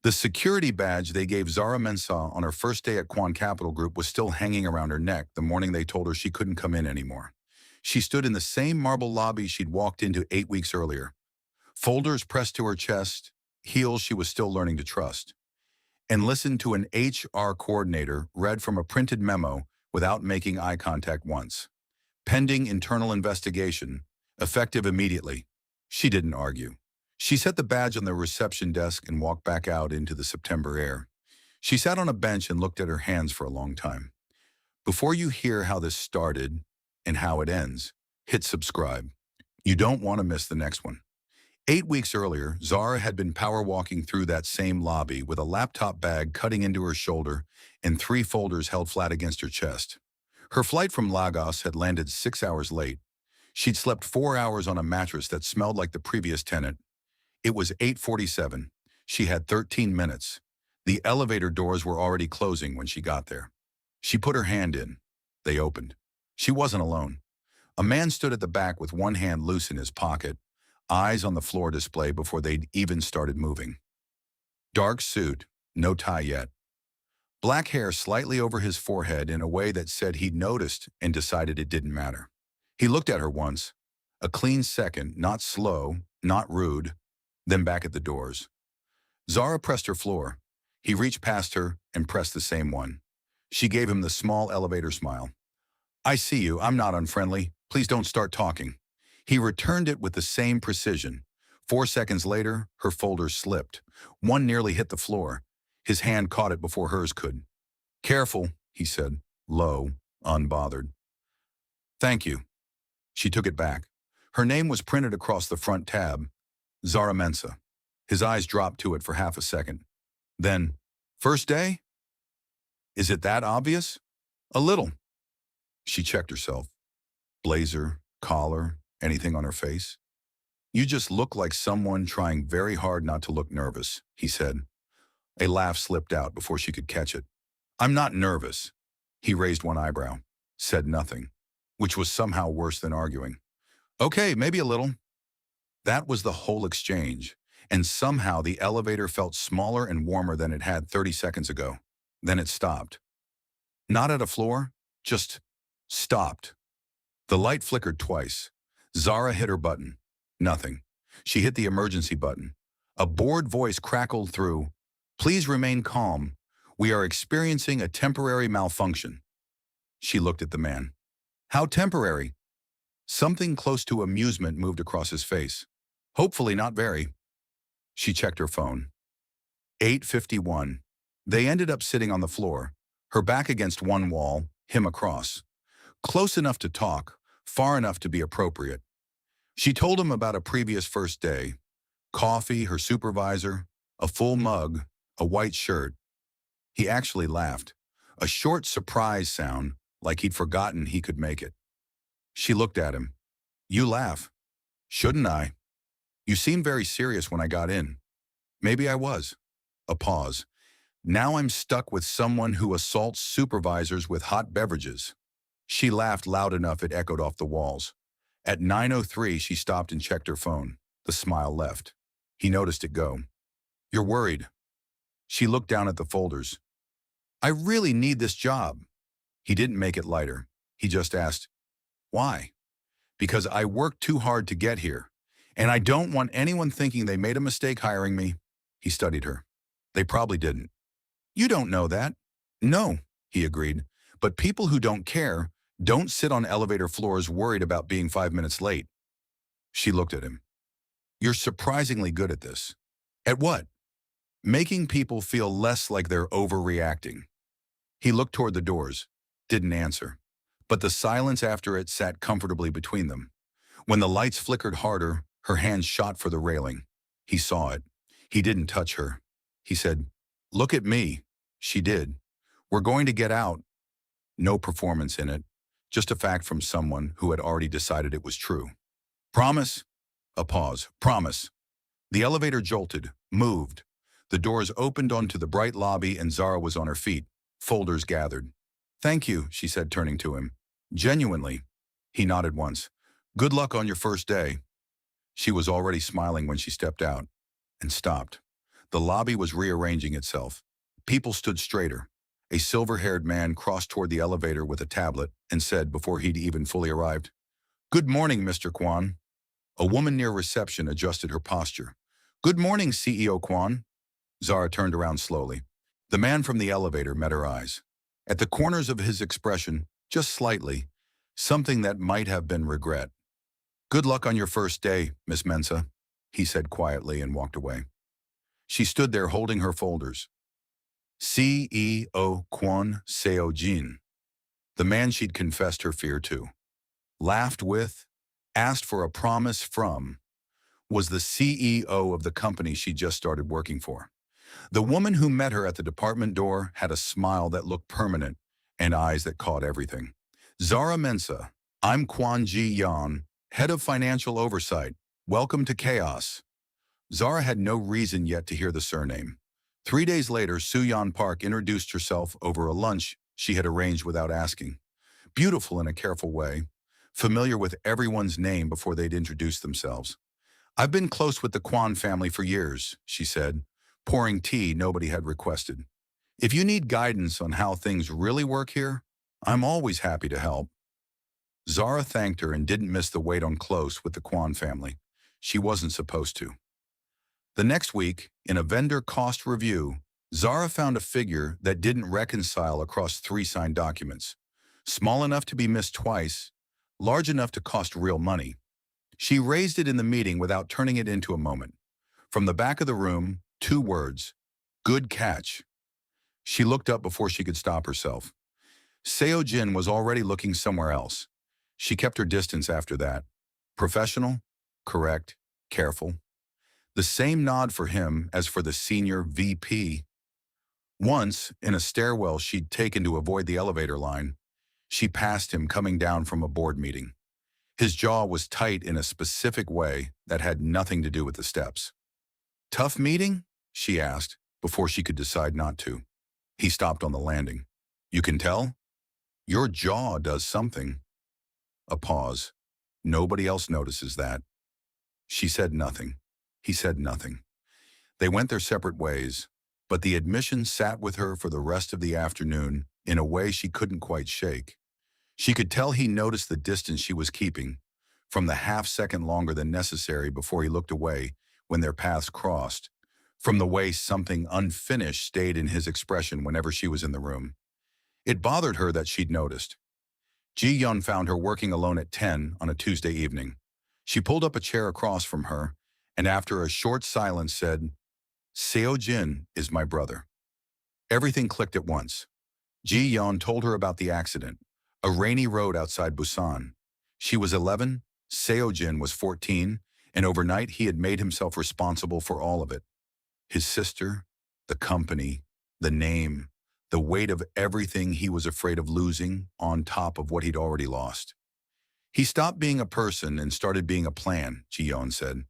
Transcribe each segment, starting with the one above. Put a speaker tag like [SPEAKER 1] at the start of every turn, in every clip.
[SPEAKER 1] The security badge they gave Zara Mensah on her first day at Kwon Capital Group was still hanging around her neck the morning they told her she couldn't come in anymore. She stood in the same marble lobby she'd walked into 8 weeks earlier, folders pressed to her chest, heels she was still learning to trust, and listened to an HR coordinator read from a printed memo without making eye contact once. Pending internal investigation, effective immediately. She didn't argue. She set the badge on the reception desk and walked back out into the September air. She sat on a bench and looked at her hands for a long time. Before you hear how this started and how it ends, hit subscribe. You don't want to miss the next one. 8 weeks earlier, Zara had been power walking through that same lobby with a laptop bag cutting into her shoulder and 3 folders held flat against her chest. Her flight from Lagos had landed 6 hours late. She'd slept 4 hours on a mattress that smelled like the previous tenant. It was 8:47. She had 13 minutes. The elevator doors were already closing when she got there. She put her hand in. They opened. She wasn't alone. A man stood at the back with one hand loose in his pocket, eyes on the floor display before they'd even started moving. Dark suit, no tie yet. Black hair slightly over his forehead in a way that said he'd noticed and decided it didn't matter. He looked at her once, a clean second, not slow, not rude, then back at the doors. Zara pressed her floor. He reached past her and pressed the same one. She gave him the small elevator smile. "I see you, I'm not unfriendly. Please don't start talking." He returned it with the same precision. 4 seconds later, her folders slipped. One nearly hit the floor. His hand caught it before hers could. "Careful," he said, low, unbothered. "Thank you." She took it back. Her name was printed across the front tab, Zara Mensah. His eyes dropped to it for half a second. Then, "First day? Is it that obvious?" "A little." She checked herself. Blazer, collar, anything on her face? "You just look like someone trying very hard not to look nervous," he said. A laugh slipped out before she could catch it. "I'm not nervous." He raised one eyebrow, said nothing, which was somehow worse than arguing. "Okay, maybe a little." That was the whole exchange, and somehow the elevator felt smaller and warmer than it had 30 seconds ago. Then it stopped. Not at a floor, just stopped. The light flickered twice. Zara hit her button. Nothing. She hit the emergency button. A bored voice crackled through. "Please remain calm. We are experiencing a temporary malfunction." She looked at the man. "How temporary?" Something close to amusement moved across his face. "Hopefully not very." She checked her phone. 8:51. They ended up sitting on the floor, her back against one wall, him across. Close enough to talk, far enough to be appropriate. She told him about a previous first day. Coffee, her supervisor, a full mug, a white shirt. He actually laughed. A short surprise sound, like he'd forgotten he could make it. She looked at him. "You laugh." "Shouldn't I? You seemed very serious when I got in." "Maybe I was." A pause. "Now I'm stuck with someone who assaults supervisors with hot beverages." She laughed loud enough it echoed off the walls. At 9:03, she stopped and checked her phone. The smile left. He noticed it go. "You're worried." She looked down at the folders. "I really need this job." He didn't make it lighter. He just asked, "Why?" "Because I worked too hard to get here, and I don't want anyone thinking they made a mistake hiring me." He studied her. "They probably didn't." "You don't know that." "No," he agreed, "but people who don't care don't sit on elevator floors worried about being 5 minutes late." She looked at him. "You're surprisingly good at this." "At what?" "Making people feel less like they're overreacting." He looked toward the doors, didn't answer, but the silence after it sat comfortably between them. When the lights flickered harder, her hand shot for the railing. He saw it. He didn't touch her. He said, "Look at me." She did. "We're going to get out." No performance in it, just a fact from someone who had already decided it was true. "Promise?" A pause. "Promise." The elevator jolted, moved. The doors opened onto the bright lobby and Zara was on her feet, folders gathered. "Thank you," she said, turning to him. "Genuinely." He nodded once. "Good luck on your first day." She was already smiling when she stepped out and stopped. The lobby was rearranging itself. People stood straighter. A silver-haired man crossed toward the elevator with a tablet and said before he'd even fully arrived, "Good morning, Mr. Kwon." A woman near reception adjusted her posture. "Good morning, CEO Kwon." Zara turned around slowly. The man from the elevator met her eyes. At the corners of his expression, just slightly, something that might have been regret. "Good luck on your first day, Miss Mensah," he said quietly and walked away. She stood there holding her folders. CEO Kwon Seo-jin, the man she'd confessed her fear to, laughed with, asked for a promise from, was the CEO of the company she just started working for. The woman who met her at the department door had a smile that looked permanent and eyes that caught everything. "Zara Mensah, I'm Kwon Ji-yeon, head of financial oversight. Welcome to chaos." Zara had no reason yet to hear the surname. 3 days later, Soo-yeon Park introduced herself over a lunch she had arranged without asking. Beautiful in a careful way, familiar with everyone's name before they'd introduced themselves. "I've been close with the Kwon family for years," she said, pouring tea nobody had requested. "If you need guidance on how things really work here, I'm always happy to help." Zara thanked her and didn't miss the wait on close with the Kwon family. She wasn't supposed to. The next week, in a vendor cost review, Zara found a figure that didn't reconcile across 3 signed documents. Small enough to be missed twice, large enough to cost real money. She raised it in the meeting without turning it into a moment. From the back of the room, 2 words, "Good catch." She looked up before she could stop herself. Seo-jin was already looking somewhere else. She kept her distance after that. Professional, correct, careful. The same nod for him as for the senior VP. Once, in a stairwell she'd taken to avoid the elevator line, she passed him coming down from a board meeting. His jaw was tight in a specific way that had nothing to do with the steps. "Tough meeting?" she asked, before she could decide not to. He stopped on the landing. "You can tell? Your jaw does something." A pause. Nobody else notices that. She said nothing. He said nothing. They went their separate ways, but the admission sat with her for the rest of the afternoon in a way she couldn't quite shake. She could tell he noticed the distance she was keeping, from the half-second longer than necessary before he looked away when their paths crossed, from the way something unfinished stayed in his expression whenever she was in the room. It bothered her that she'd noticed. Ji-yeon found her working alone at 10 on a Tuesday evening. She pulled up a chair across from her, and after a short silence said, "Seo-jin is my brother." Everything clicked at once. Ji-yeon told her about the accident, a rainy road outside Busan. She was 11, Seo-jin was 14, and overnight he had made himself responsible for all of it. His sister, the company, the name, the weight of everything he was afraid of losing on top of what he'd already lost. He stopped being a person and started being a plan, Ji-yeon said.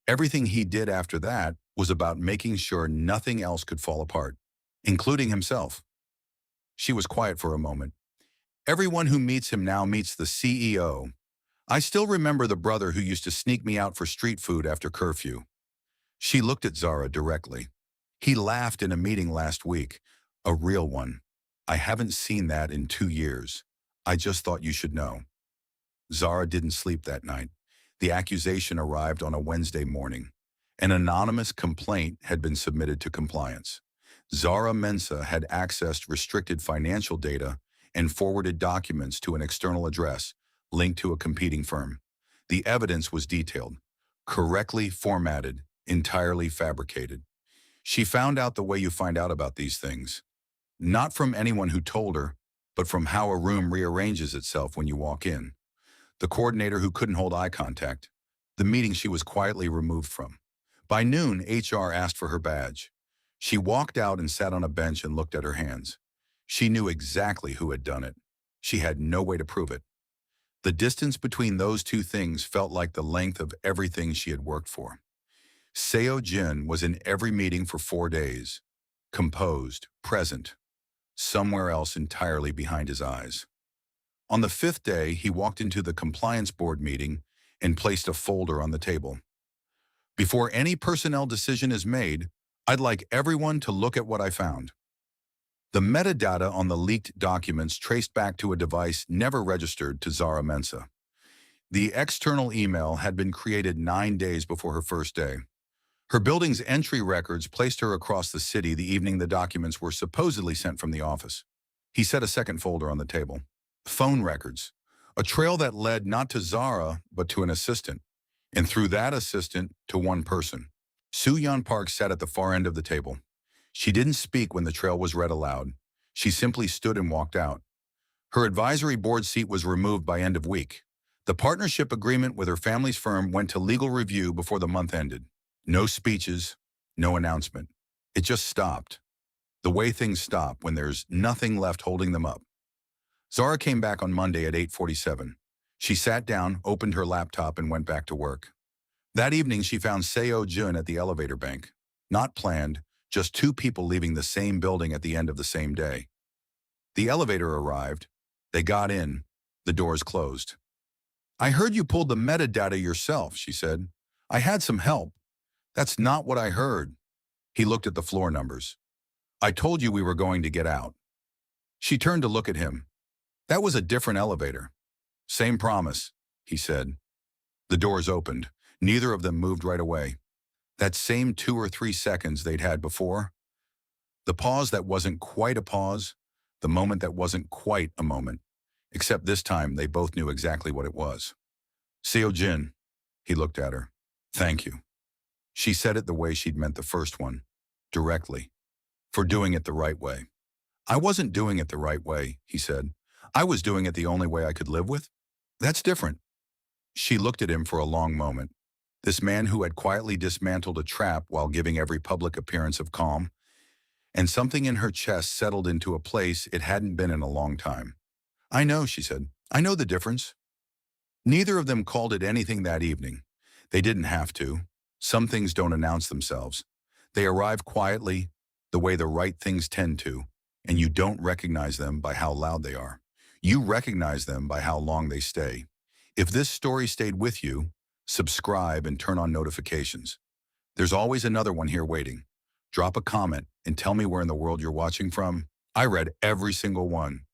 [SPEAKER 1] Everything he did after that was about making sure nothing else could fall apart, including himself. She was quiet for a moment. "Everyone who meets him now meets the CEO. I still remember the brother who used to sneak me out for street food after curfew." She looked at Zara directly. "He laughed in a meeting last week. A real one. I haven't seen that in 2 years. I just thought you should know." Zara didn't sleep that night. The accusation arrived on a Wednesday morning. An anonymous complaint had been submitted to compliance. Zara Mensah had accessed restricted financial data and forwarded documents to an external address linked to a competing firm. The evidence was detailed, correctly formatted, entirely fabricated. She found out the way you find out about these things. Not from anyone who told her, but from how a room rearranges itself when you walk in. The coordinator who couldn't hold eye contact. The meeting she was quietly removed from. By noon, HR asked for her badge. She walked out and sat on a bench and looked at her hands. She knew exactly who had done it. She had no way to prove it. The distance between those 2 things felt like the length of everything she had worked for. Seo-jin was in every meeting for 4 days. Composed, present. Somewhere else entirely behind his eyes. On the 5th day, he walked into the compliance board meeting and placed a folder on the table. "Before any personnel decision is made, I'd like everyone to look at what I found. The metadata on the leaked documents traced back to a device never registered to Zara Mensah. The external email had been created 9 days before her first day. Her building's entry records placed her across the city the evening the documents were supposedly sent from the office. He set a second folder on the table. Phone records. A trail that led not to Zara, but to an assistant. And through that assistant, to one person. Soo-yeon Park sat at the far end of the table. She didn't speak when the trail was read aloud. She simply stood and walked out. Her advisory board seat was removed by end of week. The partnership agreement with her family's firm went to legal review before the month ended. No speeches, no announcement. It just stopped. The way things stop when there's nothing left holding them up. Zara came back on Monday at 8:47. She sat down, opened her laptop, and went back to work. That evening, she found Seo-jun at the elevator bank. Not planned, just two people leaving the same building at the end of the same day. The elevator arrived. They got in. The doors closed. "I heard you pulled the metadata yourself," she said. "I had some help." "That's not what I heard." He looked at the floor numbers. "I told you we were going to get out." She turned to look at him. "That was a different elevator." "Same promise," he said. The doors opened. Neither of them moved right away. That same 2 or 3 seconds they'd had before. The pause that wasn't quite a pause. The moment that wasn't quite a moment. Except this time they both knew exactly what it was. "Seo-jin," he looked at her. "Thank you." She said it the way she'd meant the first one. Directly. For doing it the right way. "I wasn't doing it the right way," he said. "I was doing it the only way I could live with." "That's different." She looked at him for a long moment. This man who had quietly dismantled a trap while giving every public appearance of calm. And something in her chest settled into a place it hadn't been in a long time. "I know," she said. "I know the difference." Neither of them called it anything that evening. They didn't have to. Some things don't announce themselves. They arrive quietly, the way the right things tend to, and you don't recognize them by how loud they are. You recognize them by how long they stay. If this story stayed with you, subscribe and turn on notifications. There's always another one here waiting. Drop a comment and tell me where in the world you're watching from. I read every single one.